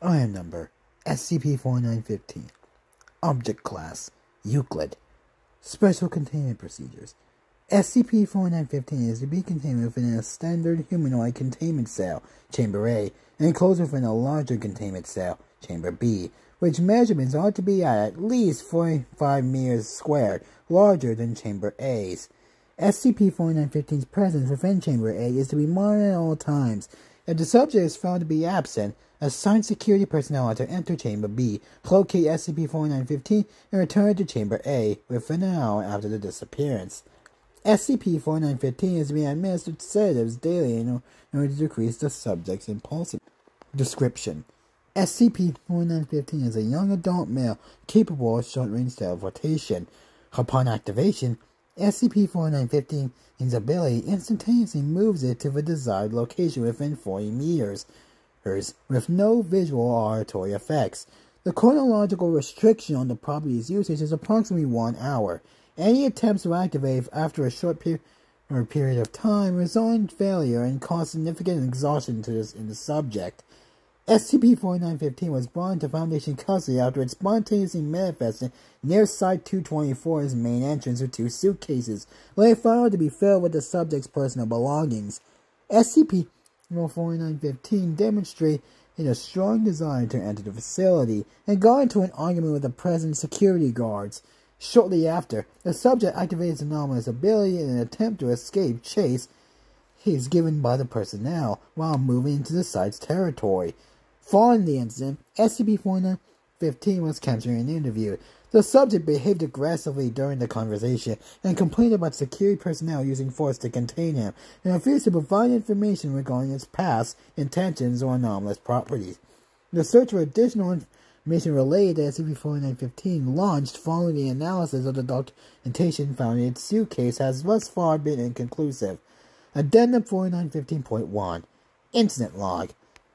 Item number SCP-4915. Object Class Euclid. Special Containment Procedures. SCP-4915 is to be contained within a standard humanoid containment cell, Chamber A, and enclosed within a larger containment cell, Chamber B, which measurements ought to be at least 45 meters squared, larger than Chamber A's. SCP-4915's presence within Chamber A is to be monitored at all times. If the subject is found to be absent, assigned security personnel are to enter Chamber B, locate SCP-4915, and return to Chamber A within an hour after the disappearance. SCP-4915 is to be administered sedatives daily in order to decrease the subject's impulsive. Description: SCP-4915 is a young adult male capable of short-range teleportation. Upon activation, SCP-4915's ability instantaneously moves it to the desired location within 40 meters, with no visual or auditory effects. The chronological restriction on the property's usage is approximately 1 hour. Any attempts to activate it after a short period of time result in failure and cause significant exhaustion in the subject. SCP-4915 was brought into Foundation custody after it spontaneously manifested near Site-224's main entrance with 2 suitcases, later found to be filled with the subject's personal belongings. SCP-4915 demonstrated a strong desire to enter the facility and got into an argument with the present security guards. Shortly after, the subject activated its anomalous ability in an attempt to escape chase he is given by the personnel while moving into the site's territory. Following the incident, SCP-4915 was captured and interviewed. The subject behaved aggressively during the conversation and complained about security personnel using force to contain him, and refused to provide information regarding its past, intentions, or anomalous properties. The search for additional information related to SCP-4915 launched following the analysis of the documentation found in its suitcase has thus far been inconclusive. Addendum 4915.1 Incident Log.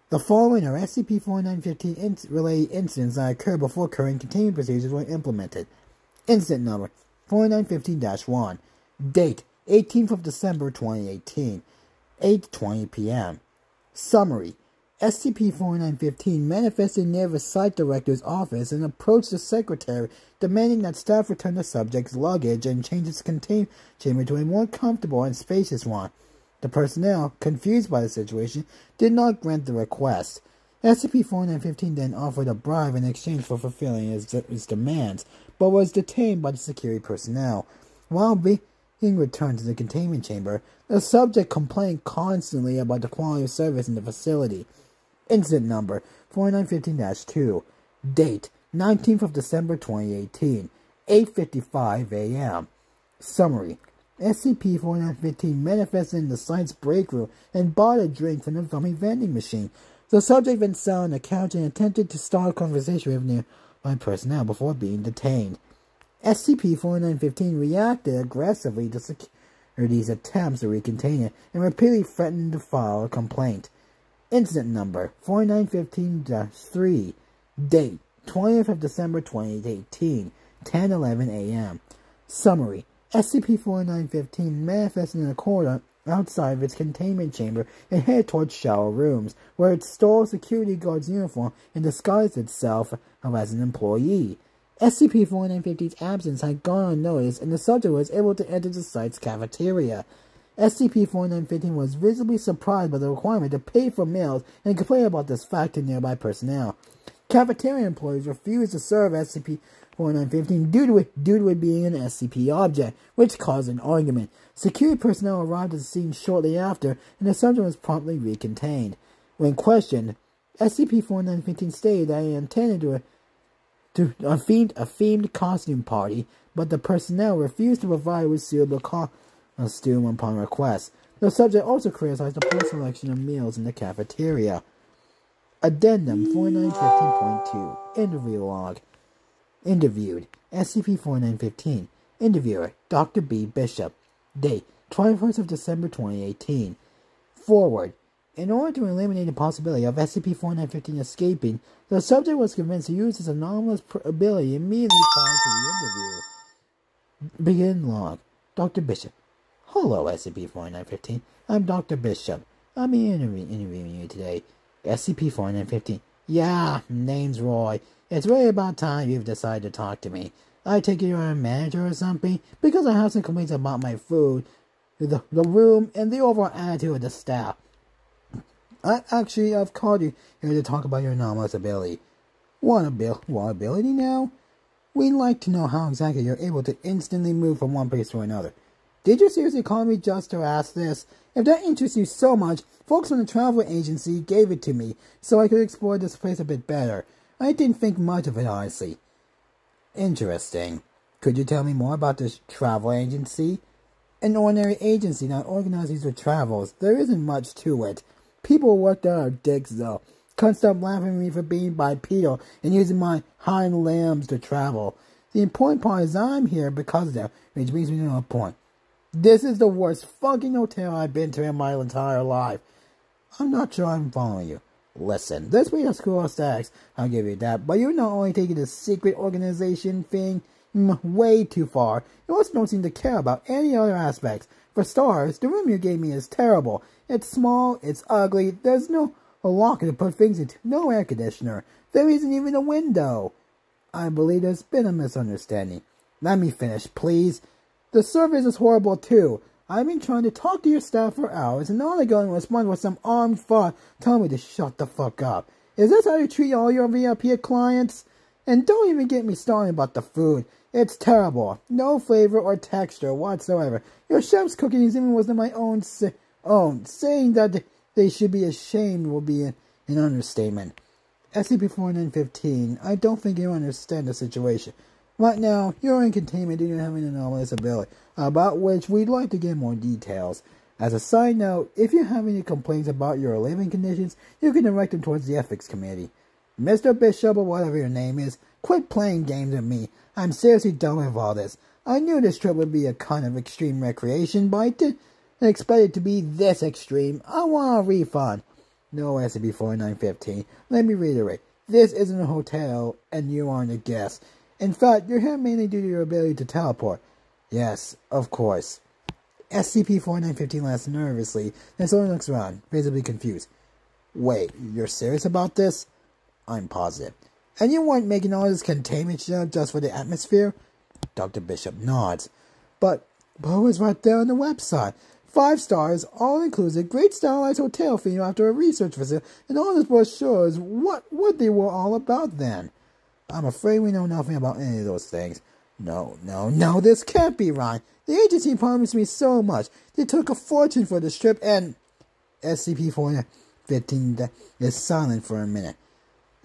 The following are SCP-4915 related incidents that occurred before current containment procedures were implemented. Incident number 4915-1. Date 18th of December 2018. 8:20 p.m. Summary: SCP-4915 manifested near the site director's office and approached the secretary, demanding that staff return the subject's luggage and change its containment chamber to a more comfortable and spacious one. The personnel, confused by the situation, did not grant the request. SCP-4915 then offered a bribe in exchange for fulfilling his demands, but was detained by the security personnel. While being returned to the containment chamber, the subject complained constantly about the quality of service in the facility. Incident number 4915-2. Date 19th of December 2018. 8:55 a.m. Summary: SCP-4915 manifested in the site's break room and bought a drink from the dummy vending machine. The subject then sat on the couch and attempted to start a conversation with nearby personnel before being detained. SCP-4915 reacted aggressively to security's attempts to recontain it and repeatedly threatened to file a complaint. Incident number 4915-3. Date 20th of December 2018. 10:11 a.m. Summary: SCP-4915 manifested in a corridor outside of its containment chamber and headed towards shower rooms, where it stole a security guard's uniform and disguised itself as an employee. SCP-4915's absence had gone unnoticed, and the subject was able to enter the site's cafeteria. SCP-4915 was visibly surprised by the requirement to pay for meals and complained about this fact to nearby personnel. Cafeteria employees refused to serve SCP-4915 due to it being an SCP object, which caused an argument. Security personnel arrived at the scene shortly after, and the subject was promptly recontained. When questioned, SCP-4915 stated that it intended to a themed costume party, but the personnel refused to provide with suitable costume upon request. The subject also criticized the poor selection of meals in the cafeteria. Addendum 4915.2 Interview Log. Interviewed: SCP-4915. Interviewer: Dr. B. Bishop. Date: 21st of December 2018. Forward: in order to eliminate the possibility of SCP-4915 escaping, the subject was convinced to use his anomalous ability immediately prior to the interview. Begin log. Dr. Bishop: Hello, SCP-4915. I'm Dr. Bishop. I'll be interviewing you today. SCP-4915. Yeah, name's Roy. It's really about time you've decided to talk to me. I take it you're a manager or something, because I have some complaints about my food, the room, and the overall attitude of the staff. I've called you here to talk about your anomalous ability. What ability now? We'd like to know how exactly you're able to instantly move from one place to another. Did you seriously call me just to ask this? If that interests you so much, folks from the travel agency gave it to me so I could explore this place a bit better. I didn't think much of it, honestly. Interesting. Could you tell me more about this travel agency? An ordinary agency that organizes your travels. There isn't much to it. People work there are dicks, though. Can't stop laughing at me for being bipedal and using my hind limbs to travel. The important part is I'm here because of them, which brings me to a point. This is the worst fucking hotel I've been to in my entire life. I'm not sure I'm following you. Listen, this way to school of stacks, I'll give you that, but you're not only taking the secret organization thing way too far, you also don't seem to care about any other aspects. For starters, the room you gave me is terrible. It's small, it's ugly, there's no locker to put things into, no air conditioner, there isn't even a window. I believe there's been a misunderstanding. Let me finish, please. The service is horrible too. I've been trying to talk to your staff for hours, and all they go and respond with some armed fuck telling me to shut the fuck up. Is this how you treat all your VIP clients? And don't even get me started about the food. It's terrible. No flavor or texture whatsoever. Your chef's cooking is even worse than my own. Saying that they should be ashamed will be an understatement. SCP-4915, I don't think you understand the situation. Right now, you're in containment due to having an anomalous ability, about which we'd like to get more details. As a side note, if you have any complaints about your living conditions, you can direct them towards the Ethics Committee. Mr. Bishop, or whatever your name is, quit playing games with me. I'm seriously done with all this. I knew this trip would be a kind of extreme recreation, but I didn't expect it to be this extreme. I want a refund. No, SCP-4915, let me reiterate. This isn't a hotel, and you aren't a guest. In fact, you're here mainly due to your ability to teleport. Yes, of course. SCP-4915 laughs nervously, and slowly looks around, visibly confused. Wait, you're serious about this? I'm positive. And you weren't making all this containment shit just for the atmosphere? Dr. Bishop nods. But it was right there on the website. 5 stars, all inclusive, great stylized hotel for you after a research visit, and all this brochures. What they were all about then? I'm afraid we know nothing about any of those things. No, this can't be right. The agency promised me so much. They took a fortune for this trip, and SCP-4915 is silent for a minute.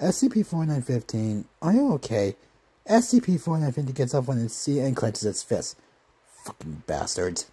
SCP-4915, are you okay? SCP-4915 gets up on its seat and clenches its fist. Fucking bastards.